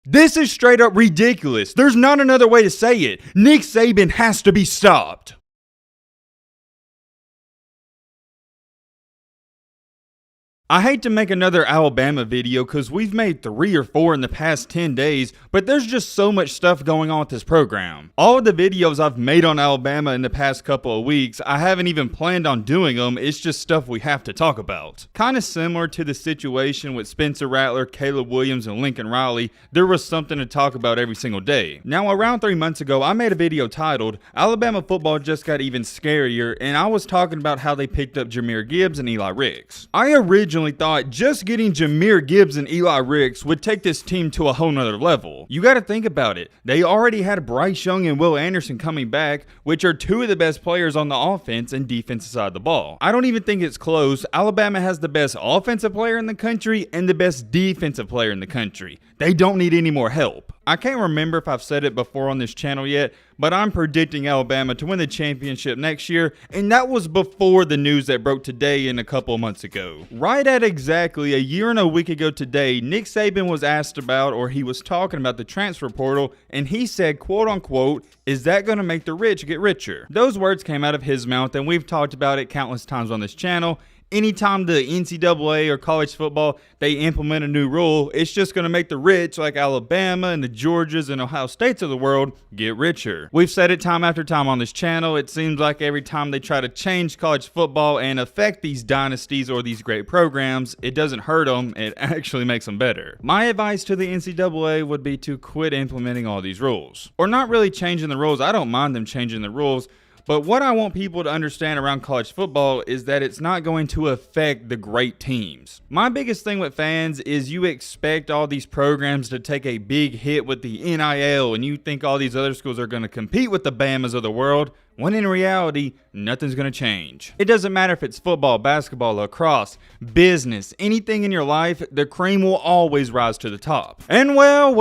This is straight up ridiculous. There's not another way to say it. Nick Saban has to be stopped. I hate to make another Alabama video because we've made 3 or 4 in the past 10 days, but there's just so much stuff going on with this program. All of the videos I've made on Alabama in the past couple of weeks, I haven't even planned on doing them, it's just stuff we have to talk about. Kind of similar to the situation with Spencer Rattler, Caleb Williams, and Lincoln Riley, there was something to talk about every single day. Now around 3 months ago, I made a video titled, Alabama football just got even scarier, and I was talking about how they picked up Jahmyr Gibbs and Eli Ricks. I originally thought just getting Jahmyr Gibbs and Eli Ricks would take this team to a whole nother level. You gotta think about it. They already had Bryce Young and Will Anderson coming back, which are 2 of the best players on the offense and defensive side of the ball. I don't even think it's close. Alabama has the best offensive player in the country and the best defensive player in the country. They don't need any more help. I can't remember if I've said it before on this channel yet, but I'm predicting Alabama to win the championship next year, and that was before the news that broke today and a couple of months ago. Right at exactly a year and a week ago today, Nick Saban was asked about, or he was talking about the transfer portal, and he said, quote unquote, is that going to make the rich get richer? Those words came out of his mouth, and we've talked about it countless times on this channel. Anytime the NCAA or college football, they implement a new rule, it's just going to make the rich like Alabama and the Georgias and Ohio States of the world get richer. We've said it time after time on this channel. It seems like every time they try to change college football and affect these dynasties or these great programs, it doesn't hurt them, it actually makes them better. My advice to the NCAA would be to quit implementing all these rules. Or not really changing the rules. I don't mind them changing the rules. But what I want people to understand around college football is that it's not going to affect the great teams. My biggest thing with fans is you expect all these programs to take a big hit with the NIL and you think all these other schools are going to compete with the Bamas of the world, when in reality, nothing's going to change. It doesn't matter if it's football, basketball, lacrosse, business, anything in your life, the cream will always rise to the top. And well,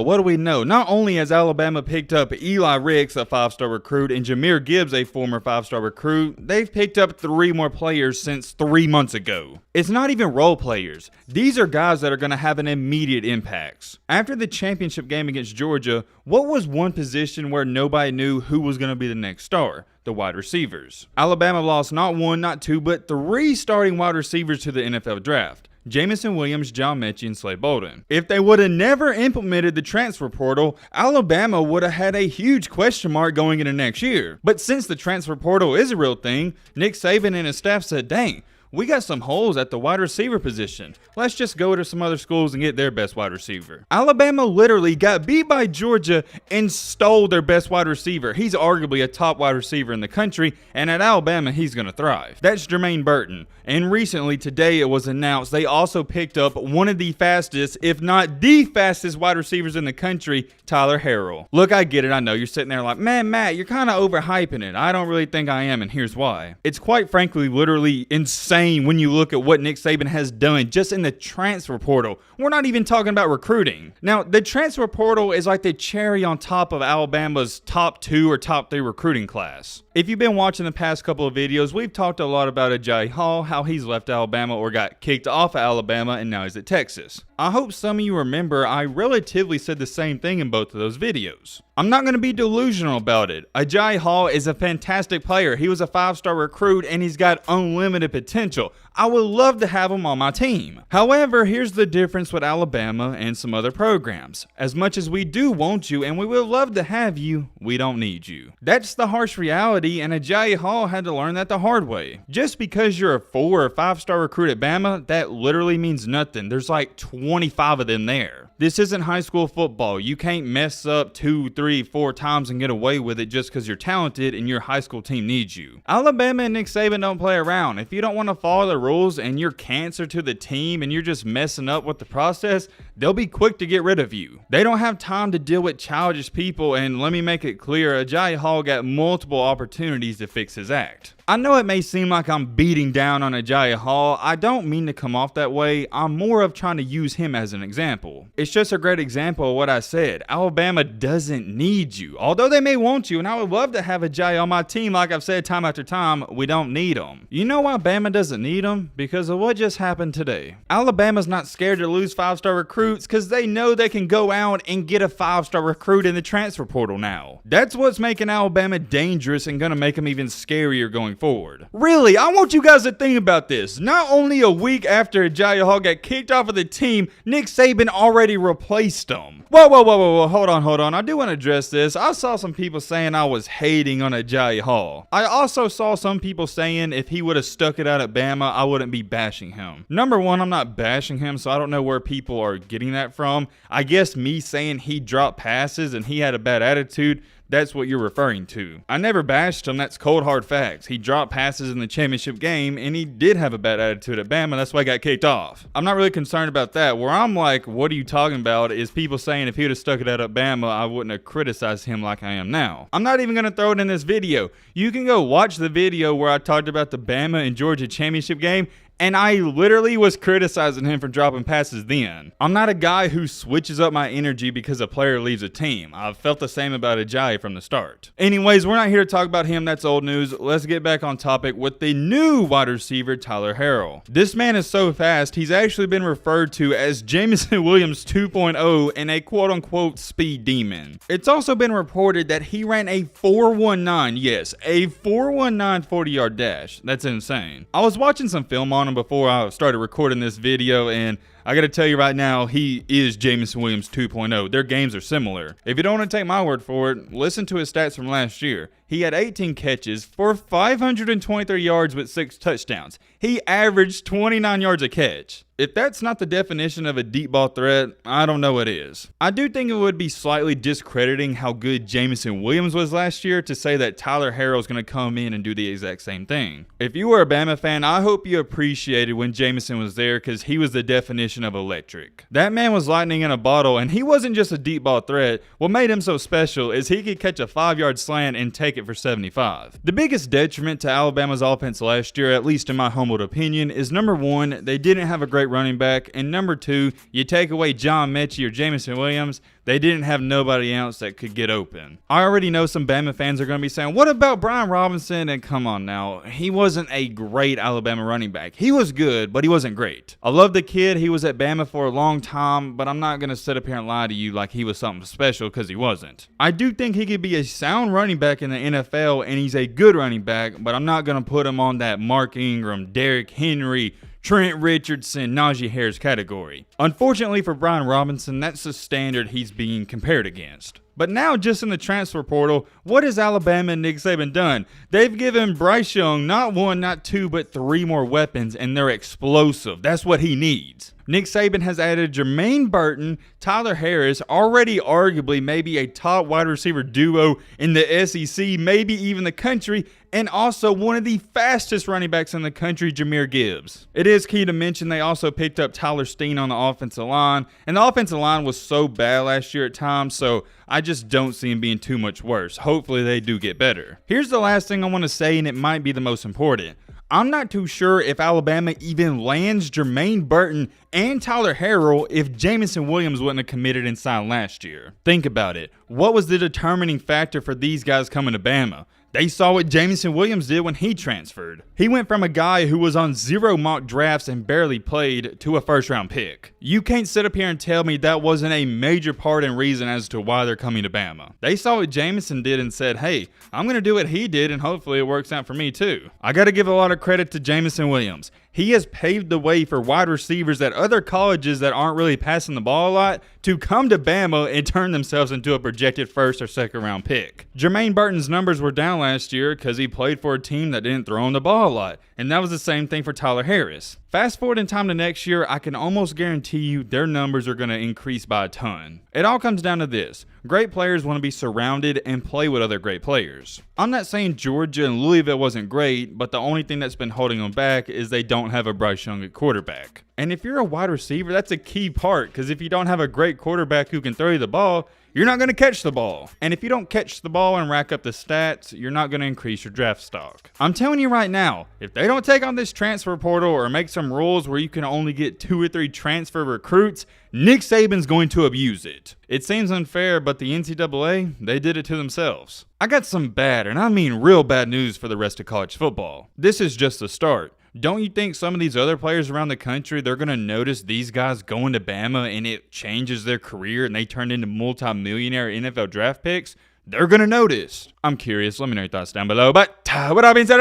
what do we know? Not only has Alabama picked up Eli Ricks, a 5-star recruit, and Jahmyr Gibbs, a former 5-star recruit, they've picked up 3 more players since 3 months ago. It's not even role players. These are guys that are going to have an immediate impact. After the championship game against Georgia, what was one position where nobody knew who was going to be the next star? The wide receivers. Alabama lost not 1, not 2, but 3 starting wide receivers to the NFL draft. Jamison Williams, John Mechie, and Slade Bolden. If they would have never implemented the transfer portal, Alabama would have had a huge question mark going into next year. But since the transfer portal is a real thing, Nick Saban and his staff said, dang, we got some holes at the wide receiver position. Let's just go to some other schools and get their best wide receiver. Alabama literally got beat by Georgia and stole their best wide receiver. He's arguably a top wide receiver in the country, and at Alabama, he's going to thrive. That's Jermaine Burton. And recently, today, it was announced they also picked up one of the fastest, if not the fastest wide receivers in the country, Tyler Harrell. Look, I get it. I know you're sitting there like, man, Matt, you're kind of overhyping it. I don't really think I am, and here's why. It's quite frankly literally insane when you look at what Nick Saban has done just in the transfer portal. We're not even talking about recruiting. Now, the transfer portal is like the cherry on top of Alabama's top 2 or top 3 recruiting class. If you've been watching the past couple of videos, we've talked a lot about Ajayi Hall, how he's left Alabama or got kicked off of Alabama and now he's at Texas. I hope some of you remember I relatively said the same thing in both of those videos. I'm not going to be delusional about it. Ajayi Hall is a fantastic player. He was a 5-star recruit and he's got unlimited potential. I would love to have him on my team. However, here's the difference with Alabama and some other programs. As much as we do want you and we would love to have you, we don't need you. That's the harsh reality, and Ajayi Hall had to learn that the hard way. Just because you're a 4 or 5-star recruit at Bama, that literally means nothing. There's like 25 of them there. This isn't high school football. You can't mess up 2, 3, 4 times and get away with it just because you're talented and your high school team needs you. Alabama and Nick Saban don't play around. If you don't want to follow the rules and you're cancer to the team and you're just messing up with the process, they'll be quick to get rid of you. They don't have time to deal with childish people, and let me make it clear, Ajayi Hall got multiple opportunities to fix his act. I know it may seem like I'm beating down on Agiye Hall. I don't mean to come off that way. I'm more of trying to use him as an example. It's just a great example of what I said. Alabama doesn't need you. Although they may want you, and I would love to have Agiye on my team, like I've said time after time, we don't need him. You know why Bama doesn't need him? Because of what just happened today. Alabama's not scared to lose 5-star recruits because they know they can go out and get a 5-star recruit in the transfer portal now. That's what's making Alabama dangerous and gonna make them even scarier going forward. Really, I want you guys to think about this. Not only a week after Agiye Hall got kicked off of the team, Nick Saban already replaced him. Whoa, hold on. I do want to address this. I saw some people saying I was hating on Agiye Hall. I also saw some people saying if he would have stuck it out at Bama, I wouldn't be bashing him. Number one, I'm not bashing him, so I don't know where people are getting that from. I guess me saying he dropped passes and he had a bad attitude, that's what you're referring to. I never bashed him, that's cold hard facts. He dropped passes in the championship game and he did have a bad attitude at Bama, that's why he got kicked off. I'm not really concerned about that. Where I'm like, what are you talking about, is people saying if he would have stuck it out at Bama, I wouldn't have criticized him like I am now. I'm not even gonna throw it in this video. You can go watch the video where I talked about the Bama and Georgia championship game, and I literally was criticizing him for dropping passes then. I'm not a guy who switches up my energy because a player leaves a team. I've felt the same about Agiye from the start. Anyways, we're not here to talk about him. That's old news. Let's get back on topic with the new wide receiver, Tyler Harrell. This man is so fast, he's actually been referred to as Jameson Williams 2.0 and a quote-unquote speed demon. It's also been reported that he ran a 4.19, yes, a 4.19 40-yard dash. That's insane. I was watching some film on him before I started recording this video, and I gotta tell you right now, he is Jameson Williams 2.0. Their games are similar. If you don't want to take my word for it, listen to his stats from last year. He had 18 catches for 523 yards with 6 touchdowns. He averaged 29 yards a catch. If that's not the definition of a deep ball threat, I don't know what is. I do think it would be slightly discrediting how good Jameson Williams was last year to say that Tyler Harrell is going to come in and do the exact same thing. If you were a Bama fan, I hope you appreciated when Jameson was there because he was the definition of electric. That man was lightning in a bottle, and he wasn't just a deep ball threat. What made him so special is he could catch a 5-yard slant and take it for 75. The biggest detriment to Alabama's offense last year, at least in my humbled opinion, is number one, they didn't have a great running back, and number two, you take away John Mechie or Jameson Williams, they didn't have nobody else that could get open. I already know some Bama fans are going to be saying, what about Brian Robinson? And come on now, he wasn't a great Alabama running back. He was good, but he wasn't great. I love the kid. He was at Bama for a long time, but I'm not going to sit up here and lie to you like he was something special because he wasn't. I do think he could be a sound running back in the NFL, and he's a good running back, but I'm not going to put him on that Mark Ingram, Derrick Henry, Trent Richardson, Najee Harris category. Unfortunately for Brian Robinson, that's the standard he's being compared against. But now, just in the transfer portal, what has Alabama and Nick Saban done? They've given Bryce Young not one, not two, but 3 more weapons, and they're explosive. That's what he needs. Nick Saban has added Jermaine Burton, Tyler Harris, already arguably maybe a top wide receiver duo in the SEC, maybe even the country, and also one of the fastest running backs in the country, Jahmyr Gibbs. It is key to mention they also picked up Tyler Steen on the offensive line, and the offensive line was so bad last year at times, so I just don't see him being too much worse. Hopefully they do get better. Here's the last thing I want to say, and it might be the most important. I'm not too sure if Alabama even lands Jermaine Burton and Tyler Harrell if Jameson Williams wouldn't have committed and signed last year. Think about it. What was the determining factor for these guys coming to Bama? They saw what Jameson Williams did when he transferred. He went from a guy who was on 0 mock drafts and barely played to a first-round pick. You can't sit up here and tell me that wasn't a major part and reason as to why they're coming to Bama. They saw what Jameson did and said, hey, I'm going to do what he did and hopefully it works out for me too. I got to give a lot of credit to Jameson Williams. He has paved the way for wide receivers at other colleges that aren't really passing the ball a lot to come to Bama and turn themselves into a projected first or second round pick. Jermaine Burton's numbers were down last year because he played for a team that didn't throw him the ball a lot, and that was the same thing for Tyler Harris. Fast forward in time to next year, I can almost guarantee you their numbers are going to increase by a ton. It all comes down to this. Great players want to be surrounded and play with other great players. I'm not saying Georgia and Louisville wasn't great, but the only thing that's been holding them back is they don't have a Bryce Young at quarterback. And if you're a wide receiver, that's a key part, because if you don't have a great quarterback who can throw you the ball, you're not going to catch the ball. And if you don't catch the ball and rack up the stats, you're not going to increase your draft stock. I'm telling you right now, if they don't take on this transfer portal or make some rules where you can only get 2 or 3 transfer recruits, Nick Saban's going to abuse it. It seems unfair, but the NCAA, they did it to themselves. I got some bad, and I mean real bad news for the rest of college football. This is just the start. Don't you think some of these other players around the country, they're going to notice these guys going to Bama and it changes their career and they turn into multi-millionaire NFL draft picks? They're going to notice. I'm curious. Let me know your thoughts down below. But with all being said,